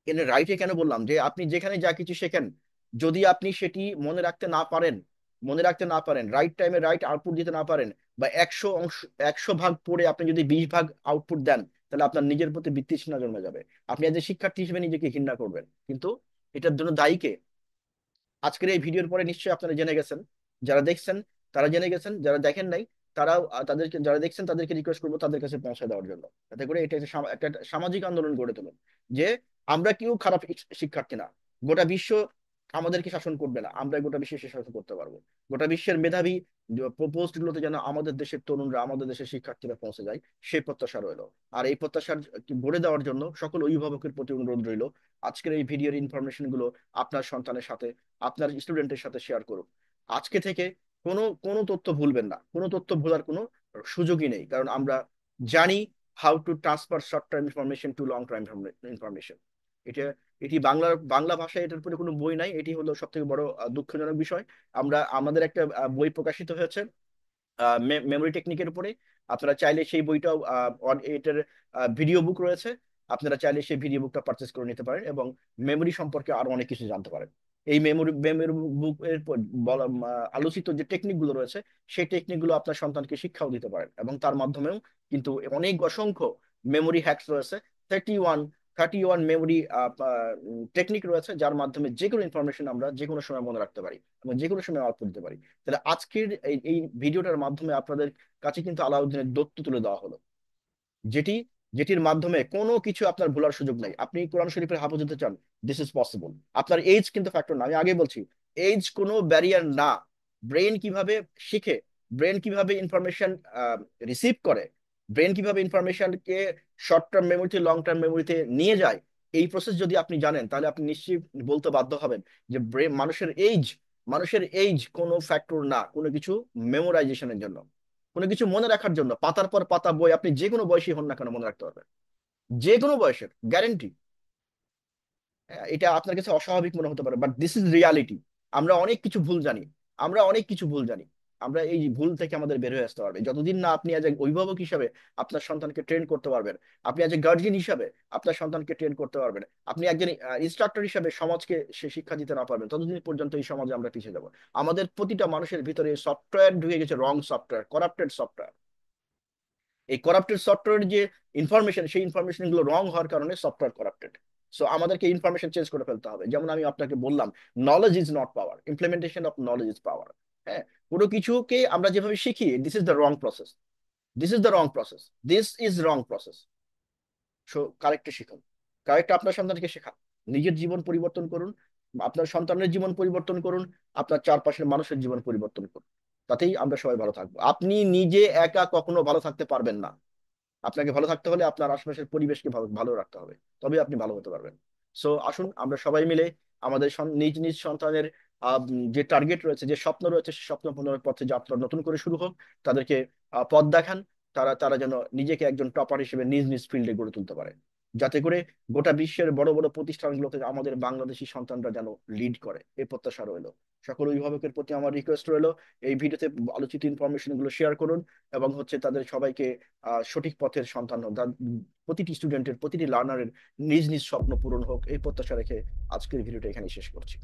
এখানে রাইটে কেন বললাম, যে আপনি যেখানে যা কিছু শেখেন, যদি আপনি সেটি মনে রাখতে না পারেন, রাইট টাইমে রাইট আউটপুট দিতে না পারেন, বা 100 ভাগ পড়ে আপনি যদি 20 ভাগ আউটপুট দেন, তাহলে আপনার নিজের প্রতি বিতৃষ্ণা জন্মে যাবে। আপনি আজ শিক্ষার্থী হিসেবে নিজেকে ঘৃণা করবেন। কিন্তু এটার জন্য দায়ী কে? আজকের এই ভিডিওর পরে নিশ্চয়ই আপনারা জেনে গেছেন। যারা দেখছেন তারা জেনে গেছেন, যারা দেখেন নাই তারাও তাদেরকে, যারা দেখছেন তাদেরকে রিকোয়েস্ট করবো তাদের কাছে পৌঁছে দেওয়ার জন্য, যাতে করে এটা একটা সামাজিক আন্দোলন গড়ে তুলুন, যে আমরা কেউ খারাপ শিক্ষার্থী না। গোটা বিশ্ব আমাদেরকে শাসন করবে না, আমরা গোটা বিশ্বের শাসন করতে পারবো। গোটা বিশ্বের মেধাবী পোস্ট গুলোতে যেন আমাদের দেশের তরুণরা, আমাদের দেশের শিক্ষার্থীরা পৌঁছে যায়, সেই প্রত্যাশা রইলো। আর এই প্রত্যাশার ভরে দেওয়ার জন্য সকল অভিভাবকের প্রতি অনুরোধ রইল, আজকের এই ভিডিওর ইনফরমেশন গুলো আপনার সন্তানের সাথে, আপনার স্টুডেন্টের সাথে শেয়ার করুন। আজকে থেকে কোনো কোনো তথ্য ভুলবেন না, কোনো তথ্য ভুলার কোনো সুযোগই নেই, কারণ আমরা জানি how to transfer short term information to long term information. এটা এটি বাংলা ভাষায় এটার উপরে কোনো বই নাই, এটি হলো সব থেকে বড় দুঃখজনক বিষয়। আমাদের একটা বই প্রকাশিত হয়েছে মেমোরি টেকনিকের উপরে। আপনারা চাইলে সেই বইটাও এটার ভিডিও বুক রয়েছে, আপনারা চাইলে সেই ভিডিও বুকটা পারচেস করে নিতে পারেন, এবং মেমোরি সম্পর্কে আরো অনেক কিছু জানতে পারেন। এই মেমোরি বুক এর বলা আলোচিত যে টেকনিক গুলো রয়েছে, সেই টেকনিক গুলো আপনার সন্তানকে শিক্ষাও দিতে পারেন, এবং তার মাধ্যমেও কিন্তু অনেক অসংখ্য মেমোরি হ্যাকস রয়েছে। 31 মেমোরি টেকনিক রয়েছে, যার মাধ্যমে যে কোনো ইনফরমেশন আমরা যে কোনো সময় মনে রাখতে পারি এবং যে কোনো সময় আউটপুট দিতে পারি। তাহলে আজকের এই ভিডিওটার মাধ্যমে আপনাদের কাছে কিন্তু আলাউদ্দিনের দত্ত তুলে দেওয়া হলো, যেটি যেটির মাধ্যমে কোনো কিছু আপনার ভুলার সুযোগ নাই। আপনি কোরআন শরীফের হাফেজ হতে চান, দিস ইজ পসিবল। আপনার এজ কিন্তু ফ্যাক্টর না, আমি আগে বলছি, এজ কোনো ব্যারিয়ার না। ব্রেন কিভাবে শিখে, ব্রেন কিভাবে ইনফরমেশন রিসিভ করে, ব্রেন কিভাবে ইনফরমেশনকে শর্ট টার্ম মেমোরি থেকে লং টার্ম মেমোরিতে নিয়ে যায়, এই প্রসেস যদি আপনি জানেন, তাহলে আপনি নিশ্চয়ই বলতে বাধ্য হবেন যে ব্রেন, মানুষের এইজ কোনো ফ্যাক্টর না কোনো কিছু মেমোরাইজেশনের জন্য, কোনো কিছু মনে রাখার জন্য। পাতার পর পাতা বই আপনি যে কোনো বয়সী হন না কেন মনে রাখতে পারবেন, যে কোনো বয়সের গ্যারেন্টি। এটা আপনার কাছে অস্বাভাবিক মনে হতে পারে, বাট দিস ইজ রিয়ালিটি। আমরা অনেক কিছু ভুল জানি, আমরা অনেক কিছু ভুল জানি। আমরা এই ভুল থেকে আমাদের বের হয়ে আসতে পারবে যতদিন না আপনি এজ এ অভিভাবক হিসাবে আপনার সন্তানকে ট্রেন করতে পারবেন, আপনি এজ এ গার্জিয়ান হিসাবে আপনার সন্তানকে ট্রেন করতে পারবেন, আপনি একজন ইনস্ট্রাক্টর হিসাবে সমাজকে সে শিক্ষা দিতে না পারবেন, ততদিন পর্যন্ত এই সমাজে আমরা পিছিয়ে যাবো। আমাদের প্রতিটা মানুষের ভিতরে সফটওয়্যার ঢুকে গেছে, রং সফটওয়্যার, করাপ্টেড সফটওয়্যার। এই করাপ্টেড সফটওয়্যার যে ইনফরমেশন, সেই ইনফরমেশন গুলো রং হওয়ার কারণে সফটওয়্যার করাপ্টেড। সো আমাদেরকে ইনফরমেশন চেঞ্জ করে ফেলতে হবে। যেমন আমি আপনাকে বললাম, knowledge is not power, implementation of knowledge is power. হ্যাঁ, কোনো কিছুকে আমরা যেভাবে শিখি, this is the wrong process, this is the wrong process, this is wrong process. So কারেক্টে শিখুন, কারেক্ট আপনার সন্তানকে শেখান, নিজের জীবন পরিবর্তন করুন, আপনার সন্তানের জীবন পরিবর্তন করুন, আপনার চারপাশের মানুষের জীবন পরিবর্তন করুন। তাতেই আমরা সবাই ভালো থাকবো। আপনি নিজে একা কখনো ভালো থাকতে পারবেন না। আপনাকে ভালো থাকতে হলে আপনার আশেপাশের পরিবেশকে ভালো ভালো রাখতে হবে, তবে আপনি ভালো হতে পারবেন। সো আসুন আমরা সবাই মিলে আমাদের নিজ নিজ সন্তানের যে টার্গেট রয়েছে, যে স্বপ্ন রয়েছে, সেই স্বপ্ন পূরণের পথে যাত্রা নতুন করে শুরু হোক। তাদেরকে পথ দেখান, তারা তারা যেন নিজেকে একজন টপার হিসেবে নিজ নিজ ফিল্ডে গড়ে তুলতে পারে, যাতে করে গোটা বিশ্বের বড় বড় প্রতিষ্ঠানগুলোতে আমাদের বাংলাদেশি সন্তানরা যেন লিড করে, এই প্রত্যাশা রইল। সকল অভিভাবকের প্রতি আমার রিকোয়েস্ট রইলো, এই ভিডিওতে আলোচিত ইনফরমেশন গুলো শেয়ার করুন এবং তাদের সবাইকে সঠিক পথের সন্ধান হোক, প্রতিটি স্টুডেন্টের প্রতিটি লার্নারের নিজ নিজ স্বপ্ন পূরণ হোক, এই প্রত্যাশা রেখে আজকের ভিডিওটা এখানে শেষ করছি।